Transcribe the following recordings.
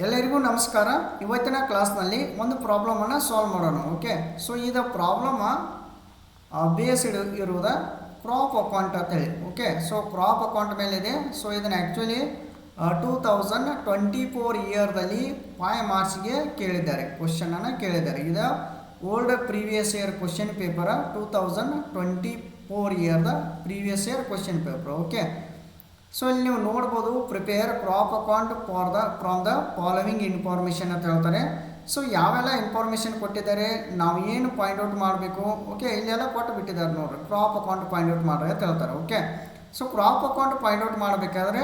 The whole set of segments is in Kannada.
ಎಲ್ಲರಿಗೂ ನಮಸ್ಕಾರ. ಇವತ್ತಿನ ಕ್ಲಾಸ್ನಲ್ಲಿ ಒಂದು ಪ್ರಾಬ್ಲಮನ್ನು ಸಾಲ್ವ್ ಮಾಡೋಣ. ಓಕೆ, ಸೊ ಇದು ಪ್ರಾಬ್ಲಮ್ ಬೇಸ್ಡ್ ಇರುವುದ ಕ್ರಾಪ್ ಅಕೌಂಟ್ ಅಂತೇಳಿ. ಓಕೆ, ಸೊ ಕ್ರಾಪ್ ಅಕೌಂಟ್ ಮೇಲಿದೆ. ಸೊ ಇದನ್ನು ಆ್ಯಕ್ಚುಲಿ 2024 ಇಯರ್ದಲ್ಲಿ 5 ಮಾರ್ಕ್ಸ್ಗೆ ಕೇಳಿದ್ದಾರೆ, ಕ್ವಶನನ್ನು ಕೇಳಿದ್ದಾರೆ. ಇದು old previous year question paper, 2024 ಇಯರ್ದ previous year question paper. Okay, so ಇಲ್ಲಿ ನೀವು ನೋಡ್ಬೋದು, prepare crop account from the following information ಅಂತ ಹೇಳ್ತಾರೆ. ಸೊ ಯಾವೆಲ್ಲ ಇನ್ಫಾರ್ಮೇಷನ್ ಕೊಟ್ಟಿದ್ದಾರೆ, ನಾವು ಏನು ಪಾಯಿಂಟ್ ಔಟ್ ಮಾಡಬೇಕು. ಓಕೆ, ಇಲ್ಲೆಲ್ಲ ಕೊಟ್ಟು ಬಿಟ್ಟಿದ್ದಾರೆ ನೋಡ್ರಿ, ಕ್ರಾಪ್ ಅಕೌಂಟ್ ಪಾಯಿಂಟ್ ಔಟ್ ಮಾಡ್ರಿ ಅಂತ ಹೇಳ್ತಾರೆ. Okay, so crop account point out ಮಾಡಬೇಕಾದ್ರೆ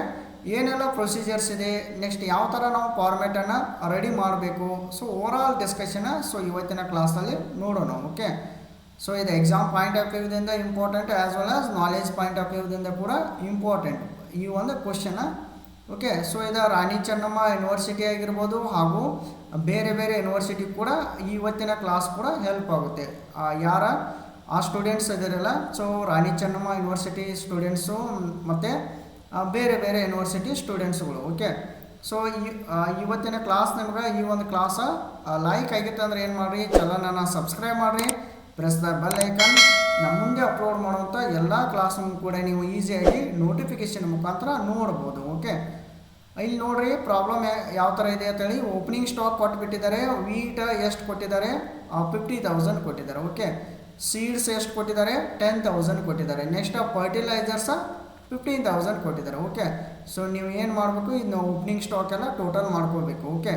ಏನೆಲ್ಲ ಪ್ರೊಸೀಜರ್ಸ್ ಇದೆ, ನೆಕ್ಸ್ಟ್ ಯಾವ ಥರ ನಾವು ಫಾರ್ಮೆಟನ್ನು ರೆಡಿ ಮಾಡಬೇಕು. So overall discussion so ಇವತ್ತಿನ ಕ್ಲಾಸಲ್ಲಿ ನೋಡೋಣ. ಓಕೆ, ಸೊ ಇದು ಎಕ್ಸಾಮ್ ಪಾಯಿಂಟ್ ಆಫ್ ವ್ಯೂದಿಂದ important, as well as knowledge point of ವ್ಯೂದಿಂದ ಕೂಡ ಇಂಪಾರ್ಟೆಂಟ್ ಈ ಒಂದು ಕ್ವಶನ್. ಓಕೆ, ಸೊ ಇದು ರಾಣಿ ಚೆನ್ನಮ್ಮ ಯೂನಿವರ್ಸಿಟಿ ಆಗಿರ್ಬೋದು ಹಾಗೂ ಬೇರೆ ಬೇರೆ ಯೂನಿವರ್ಸಿಟಿ ಕೂಡ ಇವತ್ತಿನ ಕ್ಲಾಸ್ ಕೂಡ ಹೆಲ್ಪ್ ಆಗುತ್ತೆ. ಯಾರ ಆ students ಇದಿರಲ್ಲ, so Rani Chennamma university students ಮತ್ತು ಬೇರೆ ಬೇರೆ ಯೂನಿವರ್ಸಿಟಿ ಸ್ಟೂಡೆಂಟ್ಸ್ಗಳು. ಓಕೆ, ಸೊ ಇವತ್ತಿನ ಕ್ಲಾಸ್ ನಿಮ್ಗೆ ಈ ಒಂದು ಕ್ಲಾಸ ಲೈಕ್ ಆಗಿತ್ತು ಅಂದರೆ ಏನು ಮಾಡಿರಿ, ಚಾನಲನ್ನು ಸಬ್ಸ್ಕ್ರೈಬ್ ಮಾಡಿರಿ, ಪ್ರೆಸ್ ದ ಬೆಲ್ ಐಕನ್. ನಮ್ಮ ಮುಂದೆ ಅಪ್ಲೋಡ್ ಮಾಡುವಂಥ ಎಲ್ಲ ಕ್ಲಾಸನ್ನು ಕೂಡ ನೀವು ಈಸಿಯಾಗಿ ನೋಟಿಫಿಕೇಷನ್ ಮುಖಾಂತರ ನೋಡ್ಬೋದು. ಓಕೆ, ಇಲ್ಲಿ ನೋಡ್ರಿ ಪ್ರಾಬ್ಲಮ್ ಯಾವ ಥರ ಇದೆ ಅಂತೇಳಿ. Opening stock ಕೊಟ್ಬಿಟ್ಟಿದ್ದಾರೆ. ವೀಟ್ ಎಷ್ಟು ಕೊಟ್ಟಿದ್ದಾರೆ, 50,000 ಕೊಟ್ಟಿದ್ದಾರೆ. ಓಕೆ, ಸೀಡ್ಸ್ ಎಷ್ಟು ಕೊಟ್ಟಿದ್ದಾರೆ, 10,000 ಕೊಟ್ಟಿದ್ದಾರೆ. ನೆಕ್ಸ್ಟ್ ಫರ್ಟಿಲೈಸರ್ಸ 15,000 ಕೊಟ್ಟಿದ್ದಾರೆ. ಓಕೆ, ಸೊ ನೀವು ಏನು ಮಾಡಬೇಕು, ಇದನ್ನ ಓಪನಿಂಗ್ ಸ್ಟಾಕ್ ಎಲ್ಲ ಟೋಟಲ್ ಮಾಡ್ಕೋಬೇಕು. ಓಕೆ,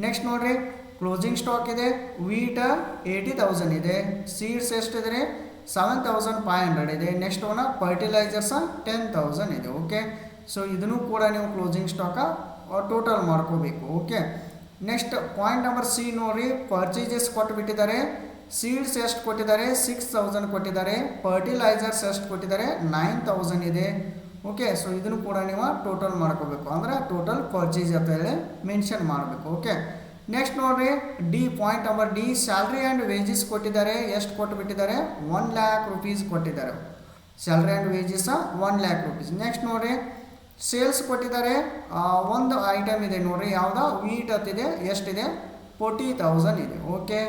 ನೆಕ್ಸ್ಟ್ ನೋಡ್ರಿ ಕ್ಲೋಸಿಂಗ್ ಸ್ಟಾಕ್ ಇದೆ. ವೀಟ್ 80,000 ಇದೆ. ಸೀಡ್ಸ್ ಎಷ್ಟಿದೆ, 7,500 ಇದೆ. ನೆಕ್ಸ್ಟ್ ಒನ್ ಫರ್ಟಿಲೈಸರ್ಸ 10,000 ಇದೆ. ಓಕೆ, ಸೊ ಇದನ್ನು ಕೂಡ ನೀವು ಕ್ಲೋಸಿಂಗ್ ಸ್ಟಾಕ ಟೋಟಲ್ ಮಾಡ್ಕೋಬೇಕು. Okay, next point number C ನೋಡ್ರಿ, ಪರ್ಚೇಸಸ್ ಕೊಟ್ಟುಬಿಟ್ಟಿದ್ದಾರೆ. ಸೀಡ್ಸ್ ಎಷ್ಟು ಕೊಟ್ಟಿದ್ದಾರೆ, 6,000 ಕೊಟ್ಟಿದ್ದಾರೆ. ಫರ್ಟಿಲೈಸರ್ಸ್ ಎಷ್ಟು ಕೊಟ್ಟಿದ್ದಾರೆ, 9,000 ಇದೆ. ಓಕೆ, ಸೊ ಇದನ್ನು ಕೂಡ ನೀವು ಟೋಟಲ್ ಮಾಡ್ಕೋಬೇಕು, ಅಂದರೆ ಟೋಟಲ್ ಪರ್ಚೇಸ್ ಅಂತ ಹೇಳಿ ಮೆನ್ಷನ್ ಮಾಡಬೇಕು. ಓಕೆ, ನೆಕ್ಸ್ಟ್ ನೋಡ್ರಿ D, point number D, salary and wages ಕೊಟ್ಟಿದ್ದಾರೆ. ಎಷ್ಟು ಕೊಟ್ಟುಬಿಟ್ಟಿದ್ದಾರೆ, 1 lakh rupees ಕೊಟ್ಟಿದ್ದಾರೆ. Salary and wages 1 lakh rupees. Next ನೋಡ್ರಿ ಸೇಲ್ಸ್ ಕೊಟ್ಟಿದ್ದಾರೆ. ಒಂದು ಐಟಮ್ ಇದೆ ನೋಡ್ರಿ, ಯಾವುದೋ ವೀಟ್ ಅಂತಿದೆ, ಎಷ್ಟಿದೆ, 40,000 ಇದೆ. ಓಕೆ,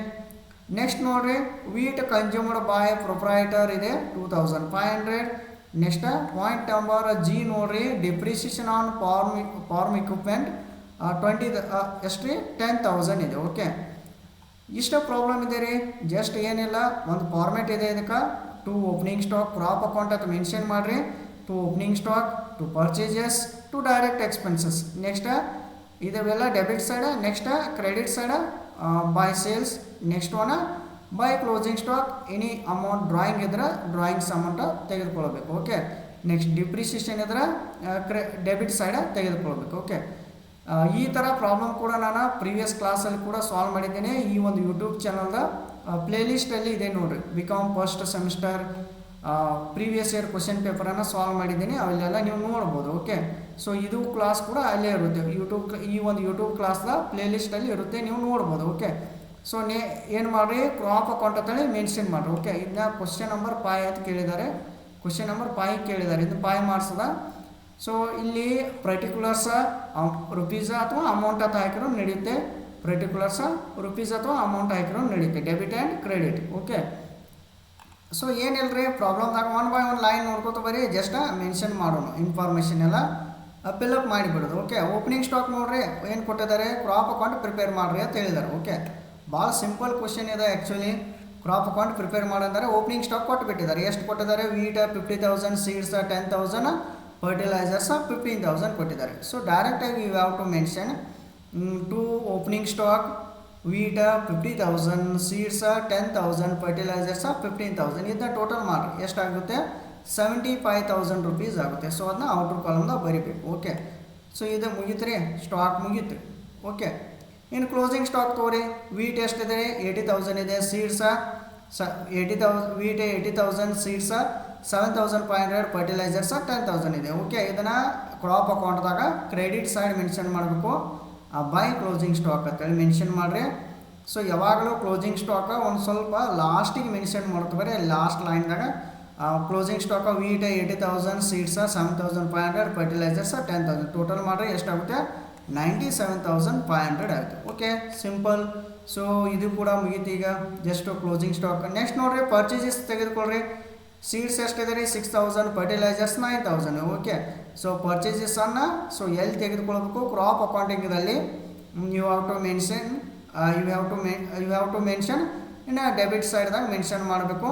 ನೆಕ್ಸ್ಟ್ ನೋಡ್ರಿ ವೀಟ್ ಕನ್ಸ್ಯೂಮ್ಡ್ ಬೈ ಪ್ರೊಪ್ರೈಟರ್ ಇದೆ 2,500. ನೆಕ್ಸ್ಟ್ ಪಾಯಿಂಟ್ ನಂಬರ್ ಜಿ ನೋಡ್ರಿ, ಡಿಪ್ರಿಸಿಯೇಷನ್ ಆನ್ ಫಾರ್ಮ್ ಇಕ್ವಿಪ್ಮೆಂಟ್ 10,000 ಇದೆ. ಓಕೆ, ಇಷ್ಟ ಪ್ರಾಬ್ಲಮ್ ಇದೆ ರೀ. ಜಸ್ಟ್ ಏನಿಲ್ಲ, ಒಂದು ಫಾರ್ಮೆಟ್ ಇದೆ. ಇದಕ್ಕೆ to opening stock crop account ಅಂತ ಮೆನ್ಷನ್ ಮಾಡಿರಿ. To opening stock, to purchases, to direct expenses. Next ಇದೆಲ್ಲ debit side. Next credit side by sales. Next one by closing stock. Any amount drawing ಇದ್ರೆ ಡ್ರಾಯಿಂಗ್ಸ್ ಅಮೌಂಟ್ ತೆಗೆದುಕೊಳ್ಬೇಕು. ಓಕೆ, ನೆಕ್ಸ್ಟ್ ಡಿಪ್ರಿಸಿಯೇಷನ್ ಇದ್ರೆ ಡೆಬಿಟ್ ಸೈಡ್ ತೆಗೆದುಕೊಳ್ಬೇಕು. ಓಕೆ, ಈ ಥರ ಪ್ರಾಬ್ಲಮ್ ಕೂಡ ನಾನು ಪ್ರೀವಿಯಸ್ ಕ್ಲಾಸಲ್ಲಿ ಕೂಡ ಸಾಲ್ವ್ ಮಾಡಿದ್ದೇನೆ. ಈ ಒಂದು ಯೂಟ್ಯೂಬ್ ಚಾನಲ್ದ ಪ್ಲೇಲಿಸ್ಟಲ್ಲಿ ಇದೆ ನೋಡಿರಿ, BCom first semester previous year question ಪೇಪರನ್ನು ಸಾಲ್ವ್ ಮಾಡಿದ್ದೀನಿ, ಅಲ್ಲೆಲ್ಲ ನೀವು ನೋಡ್ಬೋದು. ಓಕೆ, ಸೊ ಇದು ಕ್ಲಾಸ್ ಕೂಡ ಅಲ್ಲೇ ಇರುತ್ತೆ, ಈ ಒಂದು ಯೂಟ್ಯೂಬ್ ಕ್ಲಾಸ್ದ ಪ್ಲೇಲಿಸ್ಟಲ್ಲಿ ಇರುತ್ತೆ, ನೀವು ನೋಡ್ಬೋದು. ಓಕೆ, ಸೊ ಏನು ಮಾಡಿರಿ, ಕ್ರಾಪ್ ಅಕೌಂಟ್ ಅಂತೇಳಿ ಮೆನ್ಷನ್ ಮಾಡಿರಿ. ಓಕೆ, ಇದನ್ನ ಕ್ವಶನ್ ನಂಬರ್ 5 ಅಂತ ಕೇಳಿದ್ದಾರೆ. ಕ್ವಶನ್ ನಂಬರ್ 5 ಕೇಳಿದ್ದಾರೆ, ಇದು 5 ಮಾರ್ಕ್ಸ್ದ. ಸೊ ಇಲ್ಲಿ ಪರ್ಟಿಕ್ಯುಲರ್ಸ ರುಪೀಸ ಅಥವಾ ಅಮೌಂಟ್ ಅಂತ ಹಾಕಿರೋ ನಡೆಯುತ್ತೆ. ಪರ್ಟಿಕ್ಯುಲರ್ಸ ರುಪೀಸ್ ಅಥವಾ ಅಮೌಂಟ್ ಹಾಕಿರೋ ನಡೆಯುತ್ತೆ, debit and credit. Okay, so ಏನಿಲ್ಲರಿ ಪ್ರಾಬ್ಲಮ್ದಾಗ 1 by 1 ಲೈನ್ ನೋಡ್ಕೊತ ಬರೀ ಜಸ್ಟ್ ಮೆನ್ಷನ್ ಮಾಡೋಣ, ಇನ್ಫಾರ್ಮೇಷನ್ ಎಲ್ಲ ಫಿಲ್ಅಪ್ ಮಾಡಿಬಿಡೋದು. ಓಕೆ, ಓಪನಿಂಗ್ ಸ್ಟಾಕ್ ನೋಡ್ರಿ ಏನು ಕೊಟ್ಟಿದ್ದಾರೆ, ಕ್ರಾಪ್ ಅಕೌಂಟ್ ಪ್ರಿಪೇರ್ ಮಾಡಿರಿ ಅಂತ ಹೇಳಿದ್ದಾರೆ. ಓಕೆ, ಭಾಳ ಸಿಂಪಲ್ ಕ್ವಶನ್ ಇದೆ ಆ್ಯಕ್ಚುಲಿ. ಕ್ರಾಪ್ ಅಕೌಂಟ್ ಪ್ರಿಪೇರ್ ಮಾಡಂದರೆ ಓಪನಿಂಗ್ ಸ್ಟಾಕ್ ಕೊಟ್ಟುಬಿಟ್ಟಿದ್ದಾರೆ. ಎಷ್ಟು ಕೊಟ್ಟಿದ್ದಾರೆ, ವೀಟ್ 50,000, ಸೀಡ್ಸ್ 10,000, ಫರ್ಟಿಲೈಸರ್ಸ್ 15,000 ಕೊಟ್ಟಿದ್ದಾರೆ. ಸೊ ಡೈರೆಕ್ಟಾಗಿ you have to mention to opening stock wheat 50,000, seeds 10,000, fertilisers 15,000. ಇದನ್ನ ಟೋಟಲ್ ಮಾಡಿ ಎಷ್ಟಾಗುತ್ತೆ, 75,000 rupees ಆಗುತ್ತೆ. ಸೊ ಅದನ್ನ ಔಟ್ರ್ ಕಾಲಮ್ದಾಗ ಬರಿಬೇಕು. ಓಕೆ, ಸೊ ಇದು ಮುಗೀತು ರೀ, ಸ್ಟಾಕ್ ಮುಗೀತು. ಓಕೆ, ಇನ್ನು ಕ್ಲೋಸಿಂಗ್ ಸ್ಟಾಕ್ ತೋರಿ. ವೀಟ್ ಎಷ್ಟಿದೆ, 80,000 ಇದೆ. ಸೀಡ್ಸ 80,000, ವೀಟ್ 80,000, ಸೀಡ್ಸ 7,500, ಫರ್ಟಿಲೈಸರ್ಸ 10,000 ಇದೆ. ಓಕೆ, ಇದನ್ನು ಕ್ರಾಪ್ ಅಕೌಂಟ್ದಾಗ ಕ್ರೆಡಿಟ್ ಸೈಡ್ ಮೆನ್ಷನ್ ಮಾಡಬೇಕು, ಬೈ ಕ್ಲೋಸಿಂಗ್ ಸ್ಟಾಕ್ ಅಂತೇಳಿ ಮೆನ್ಷನ್ ಮಾಡಿರಿ. ಸೊ ಯಾವಾಗಲೂ ಕ್ಲೋಸಿಂಗ್ ಸ್ಟಾಕ ಒಂದು ಸ್ವಲ್ಪ ಲಾಸ್ಟಿಗೆ ಮೆನ್ಷನ್ ಮಾಡ್ತಾರೆ, ಲಾಸ್ಟ್ ಲೈನ್ದಾಗ ಕ್ಲೋಸಿಂಗ್ ಸ್ಟಾಕ್ ವೀಟ್ 80,000, ಸೀಡ್ಸ 7,500, ಫರ್ಟಿಲೈಸರ್ಸ 10,000. ಟೋಟಲ್ ಮಾಡಿರಿ ಎಷ್ಟಾಗುತ್ತೆ, 97,500 ಆಯಿತು. Okay, simple. ಸೊ ಇದು ಕೂಡ ಮುಗೀತು. ಈಗ ಜಸ್ಟ್ ಕ್ಲೋಸಿಂಗ್ ಸ್ಟಾಕ್. ನೆಕ್ಸ್ಟ್ ನೋಡ್ರಿ, ಪರ್ಚೇಸಸ್ ತೆಗೆದುಕೊಳ್ಳ್ರಿ. ಸೀಡ್ಸ್ ಎಷ್ಟಿದೆ ರೀ? 6,000. ಫರ್ಟಿಲೈಸರ್ಸ್ 9,000. ಓಕೆ, ಸೊ ಪರ್ಚೇಸಸ್ಸನ್ನು ಸೊ ಎಲ್ಲಿ ತೆಗೆದುಕೊಳ್ಬೇಕು? ಕ್ರಾಪ್ ಅಕೌಂಟಿಂಗದಲ್ಲಿ ಯು ಹ್ಯಾವ್ ಟು ಮೆನ್ಷನ್ ಇನ್ನು ಡೆಬಿಟ್ ಸೈಡ್ದಾಗ ಮೆನ್ಷನ್ ಮಾಡಬೇಕು.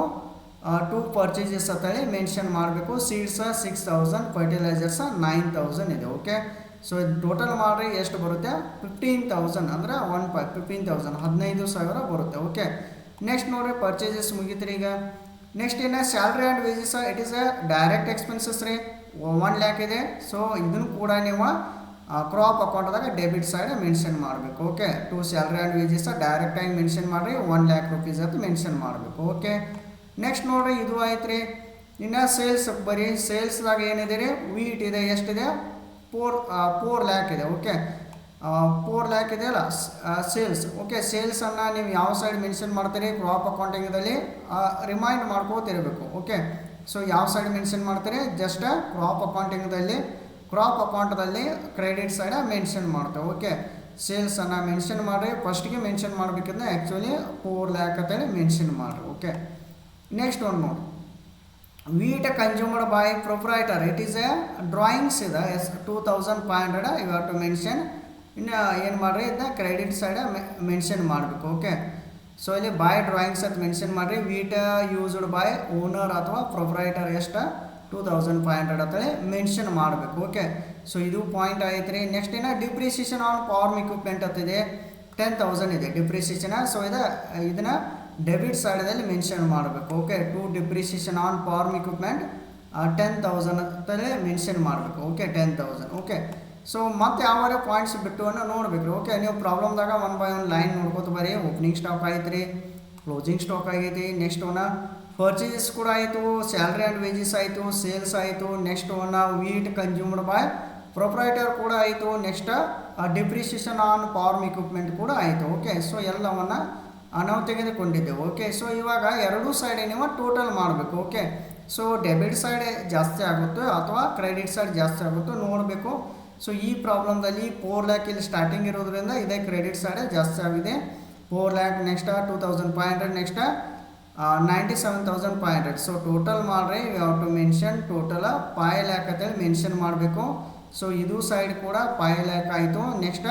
ಟು ಪರ್ಚೇಸಸ್ ಅಂತೇಳಿ ಮೆನ್ಷನ್ ಮಾಡಬೇಕು. ಸೀಡ್ಸ್ 6,000, ಫರ್ಟಿಲೈಸರ್ಸ್ 9,000 ಇದೆ. ಓಕೆ, ಸೊ ಟೋಟಲ್ ಮಾಡಿರಿ ಎಷ್ಟು ಬರುತ್ತೆ? 15,000 ಅಂದರೆ 15,000 15,000 ಬರುತ್ತೆ. ಓಕೆ, ನೆಕ್ಸ್ಟ್ ನೋಡಿರಿ, ಪರ್ಚೇಸಸ್ ಮುಗಿತ್ರಿ. ಈಗ ನೆಕ್ಸ್ಟ್ ಏನು? Salary and wages. It is a direct expenses ರೀ. 1 lakh ಇದೆ. ಸೊ ಇದನ್ನು ಕೂಡ ನೀವು ಕ್ರಾಪ್ ಅಕೌಂಟ್ದಾಗ ಡೆಬಿಟ್ ಸೈಡ್ ಮೆನ್ಷನ್ ಮಾಡಬೇಕು. Okay, to salary and wages ಡೈರೆಕ್ಟಾಗಿ ಮೆನ್ಷನ್ ಮಾಡಿರಿ. 1 lakh rupees ಅಂತ ಮೆನ್ಷನ್ ಮಾಡಬೇಕು. ಓಕೆ, ನೆಕ್ಸ್ಟ್ ನೋಡಿರಿ, ಇದು ಆಯ್ತು ರೀ. ಇನ್ನು ಸೇಲ್ಸ್ ಬರೀ ಸೇಲ್ಸ್ದಾಗ ಏನಿದೆ ರೀ? ವೀಟ್ ಇದೆ. ಎಷ್ಟಿದೆ? 4 lakh ಇದೆ. ಓಕೆ, 4 lakh ಇದೆ ಅಲ್ಲ ಸೇಲ್ಸ್. ಓಕೆ, ಸೇಲ್ಸನ್ನು ನೀವು ಯಾವ ಸೈಡ್ ಮೆನ್ಷನ್ ಮಾಡ್ತೀರಿ? ಕ್ರಾಪ್ ಅಕೌಂಟಿಂಗದಲ್ಲಿ ರಿಮೈಂಡ್ ಮಾಡ್ಕೋತಿರಬೇಕು. ಓಕೆ, ಸೊ ಯಾವ ಸೈಡ್ ಮೆನ್ಷನ್ ಮಾಡ್ತೀರಿ? ಜಸ್ಟ್ ಕ್ರಾಪ್ ಅಕೌಂಟದಲ್ಲಿ ಕ್ರೆಡಿಟ್ ಸೈಡ ಮೆನ್ಷನ್ ಮಾಡ್ತೇವೆ. ಓಕೆ, ಸೇಲ್ಸನ್ನು ಮೆನ್ಷನ್ ಮಾಡಿರಿ. ಫಸ್ಟಿಗೆ ಮೆನ್ಷನ್ ಮಾಡಬೇಕಂದ್ರೆ ಆ್ಯಕ್ಚುಲಿ 4 lakh ಅಂತೇಳಿ ಮೆನ್ಷನ್ ಮಾಡಿರಿ. ಓಕೆ, ನೆಕ್ಸ್ಟ್ ಒಂದು ನೋಡಿ, wheat consumer by proprietor. It is a drawings ಇದೆ. 2,500 ಯು ಹ್ಯಾವ್ ಟು ಮೆನ್ಷನ್. ಇನ್ನು ಏನು ಮಾಡಿರಿ? ಇದನ್ನ ಕ್ರೆಡಿಟ್ ಸೈಡ ಮೆನ್ಷನ್ ಮಾಡಬೇಕು. ಓಕೆ, ಸೊ ಇಲ್ಲಿ ಬೈ ಡ್ರಾಯಿಂಗ್ಸ್ ಅಂತ ಮೆನ್ಷನ್ ಮಾಡಿರಿ. ವೀಟ್ ಯೂಸ್ಡ್ ಬೈ ಓನರ್ ಅಥವಾ ಪ್ರೊಪ್ರೈಟರ್ ಎಷ್ಟು? 2,500 ಅಂತೇಳಿ ಮೆನ್ಷನ್ ಮಾಡಬೇಕು. ಓಕೆ, ಸೊ ಇದು ಪಾಯಿಂಟ್ ಆಯ್ತು ರೀ. ನೆಕ್ಸ್ಟ್ ಏನೋ ಡಿಪ್ರಿಸಿಯೇಷನ್ ಆನ್ ಫಾರ್ಮ್ ಇಕ್ವಿಪ್ಮೆಂಟ್ ಅಂತಿದೆ. 10,000 ಇದೆ ಡಿಪ್ರಿಸಿಯೇಷನ್. ಸೊ ಇದನ್ನು ಡೆಬಿಟ್ ಸೈಡಲ್ಲಿ ಮೆನ್ಷನ್ ಮಾಡಬೇಕು. Okay, to depreciation on farm equipment 10,000 ಅಂತಲೇ ಮೆನ್ಷನ್ ಮಾಡಬೇಕು. ಓಕೆ, 10,000. ಓಕೆ, ಸೊ ಮತ್ತೆ ಯಾವ ಪಾಯಿಂಟ್ಸ್ ಬಿಟ್ಟು ನೋಡ್ಬೇಕು. ಓಕೆ, ನೀವು ಪ್ರಾಬ್ಲಮ್ದಾಗ 1 by 1 ಲೈನ್ ನೋಡ್ಕೋತ ಬರೀ. ಓಪನಿಂಗ್ ಸ್ಟಾಕ್ ಆಯ್ತು ರೀ, ಕ್ಲೋಸಿಂಗ್ ಸ್ಟಾಕ್ ಆಗೈತಿ. ನೆಕ್ಸ್ಟ್ ಪರ್ಚೇಸಸ್ ಕೂಡ ಆಯಿತು, ಸ್ಯಾಲ್ರಿ ಆ್ಯಂಡ್ ವೇಜಸ್ ಆಯಿತು, ಸೇಲ್ಸ್ ಆಯಿತು. Next wheat consumed by proprietor ಕೂಡ ಆಯಿತು. Next depreciation on farm equipment ಕೂಡ ಆಯಿತು. ಓಕೆ, ಸೊ ಎಲ್ಲವನ್ನು ನಾವು ತೆಗೆದುಕೊಂಡಿದ್ದೆವು. ಓಕೆ, ಸೊ ಇವಾಗ ಎರಡೂ ಸೈಡ್ ನೀವು ಟೋಟಲ್ ಮಾಡಬೇಕು. ಓಕೆ, ಸೊ ಡೆಬಿಟ್ ಸೈಡ್ ಜಾಸ್ತಿ ಆಗುತ್ತೋ ಅಥವಾ ಕ್ರೆಡಿಟ್ ಸೈಡ್ ಜಾಸ್ತಿ ಆಗುತ್ತೋ ನೋಡಬೇಕು. ಸೊ ಈ ಪ್ರಾಬ್ಲಮ್ದಲ್ಲಿ 4 lakh ಇಲ್ಲಿ ಸ್ಟಾರ್ಟಿಂಗ್ ಇರೋದ್ರಿಂದ ಇದೇ ಕ್ರೆಡಿಟ್ ಸೈಡ್ ಜಾಸ್ತಿ ಆಗಿದೆ. 4 lakh. Next 2,500. Next 97,500. So total ಮಾಡಿರಿ. You have to mention total 5 lakh ಅಂತೇಳಿ ಮೆನ್ಷನ್ ಮಾಡಬೇಕು. ಸೊ ಇದು ಸೈಡ್ ಕೂಡ 5 lakh ಆಯಿತು. ನೆಕ್ಸ್ಟ್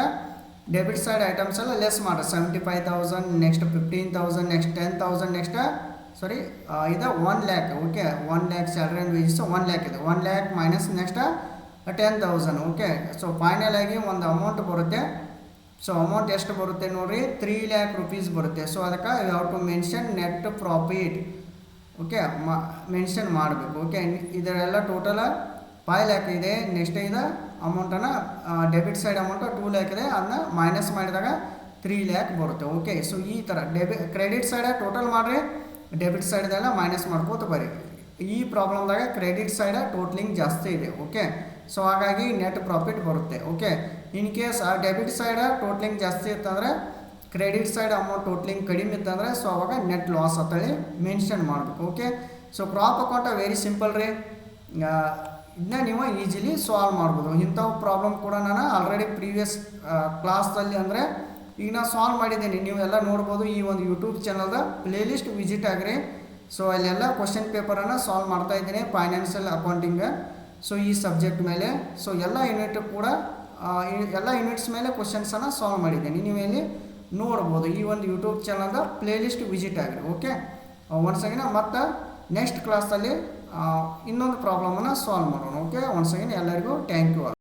ಡೆಬಿಟ್ ಸೈಡ್ ಐಟಮ್ಸ್ ಎಲ್ಲ ಲೆಸ್ ಮಾಡಿರಿ. 75,000. ನೆಕ್ಸ್ಟ್ 15,000. ನೆಕ್ಸ್ಟ್ 10,000. ನೆಕ್ಸ್ಟ್ ಇದು 1 lakh. Okay, 1 lakh salary and wages 1 lakh ಇದೆ. 1 lakh minus next 10,000. Okay, so final ಆಗಿ ಒಂದು ಅಮೌಂಟ್ ಬರುತ್ತೆ. ಸೊ ಅಮೌಂಟ್ ಎಷ್ಟು ಬರುತ್ತೆ ನೋಡಿರಿ? 3 lakh rupees ಬರುತ್ತೆ. ಸೊ ಅದಕ್ಕೆ you have to mention net profit. Okay, mention ಮಾಡಬೇಕು. ಓಕೆ, ಇದರೆಲ್ಲ ಟೋಟಲ್ 5 lakh ಇದೆ. ನೆಕ್ಸ್ಟ್ ಇದು ಅಮೌಂಟನ್ನು ಡೆಬಿಟ್ ಸೈಡ್ ಅಮೌಂಟು 2 lakh ಇದೆ. ಅದನ್ನ ಮೈನಸ್ ಮಾಡಿದಾಗ 3 lakh ಬರುತ್ತೆ. ಓಕೆ, ಸೊ ಈ ಥರ ಕ್ರೆಡಿಟ್ ಸೈಡ್ ಟೋಟಲ್ ಮಾಡಿರಿ, ಡೆಬಿಟ್ ಸೈಡ್ದೆಲ್ಲ ಮೈನಸ್ ಮಾಡ್ಕೋತ ಬರೀ. ಈ ಪ್ರಾಬ್ಲಮ್ದಾಗ ಕ್ರೆಡಿಟ್ ಸೈಡ್ ಟೋಟ್ಲಿಂಗ್ ಜಾಸ್ತಿ ಇದೆ. ಓಕೆ, ಸೊ ಹಾಗಾಗಿ ನೆಟ್ ಪ್ರಾಫಿಟ್ ಬರುತ್ತೆ. Okay, in case debit side totalling ಜಾಸ್ತಿ ಇತ್ತಂದರೆ ಕ್ರೆಡಿಟ್ ಸೈಡ್ ಅಮೌಂಟ್ ಟೋಟ್ಲಿಂಗ್ ಕಡಿಮೆ ಇತ್ತಂದರೆ ಸೊ ಅವಾಗ ನೆಟ್ ಲಾಸ್ ಅಂತೇಳಿ ಮೆನ್ಷನ್ ಮಾಡಬೇಕು. Okay, so crop account very simple ರೀ. ಇದನ್ನ ನೀವು ಈಸಿಲಿ ಸಾಲ್ವ್ ಮಾಡ್ಬೋದು. ಇಂಥವು ಪ್ರಾಬ್ಲಮ್ ಕೂಡ ನಾನು ಆಲ್ರೆಡಿ ಪ್ರೀವಿಯಸ್ ಕ್ಲಾಸ್ದಲ್ಲಿ ಅಂದರೆ ಈಗ ನಾನು ಸಾಲ್ವ್ ಮಾಡಿದ್ದೀನಿ. ನೀವೆಲ್ಲ ನೋಡ್ಬೋದು. ಈ ಒಂದು ಯೂಟ್ಯೂಬ್ ಚಾನಲ್ದ ಪ್ಲೇಲಿಸ್ಟ್ ವಿಸಿಟ್ ಆಗಿರಿ. ಸೊ ಅಲ್ಲೆಲ್ಲ ಕ್ವಶನ್ ಪೇಪರನ್ನು ಸಾಲ್ವ್ ಮಾಡ್ತಾಯಿದ್ದೀನಿ ಫೈನಾನ್ಷಿಯಲ್ ಅಕೌಂಟಿಂಗ್. ಸೊ ಈ ಸಬ್ಜೆಕ್ಟ್ ಮೇಲೆ ಸೊ ಎಲ್ಲ ಯೂನಿಟ್ಸ್ ಮೇಲೆ ಕ್ವಶನ್ಸನ್ನು ಸಾಲ್ವ್ ಮಾಡಿದ್ದೀನಿ. ನೀವು ಇಲ್ಲಿ ನೋಡ್ಬೋದು. ಈ ಒಂದು ಯೂಟ್ಯೂಬ್ ಚಾನಲ್ದ ಪ್ಲೇಲಿಸ್ಟ್ ವಿಸಿಟ್ ಆಗಿರಿ. ಓಕೆ, ಒನ್ಸ್ ಅಗೇನ್ ಮತ್ತು ನೆಕ್ಸ್ಟ್ ಕ್ಲಾಸಲ್ಲಿ ಇನ್ನೊಂದು ಪ್ರಾಬ್ಲಮನ್ನು ಸಾಲ್ವ್ ಮಾಡೋಣ. ಓಕೆ, ಒನ್ಸ್ ಅಗೇನ್ ಎಲ್ಲರಿಗೂ ಥ್ಯಾಂಕ್ ಯು.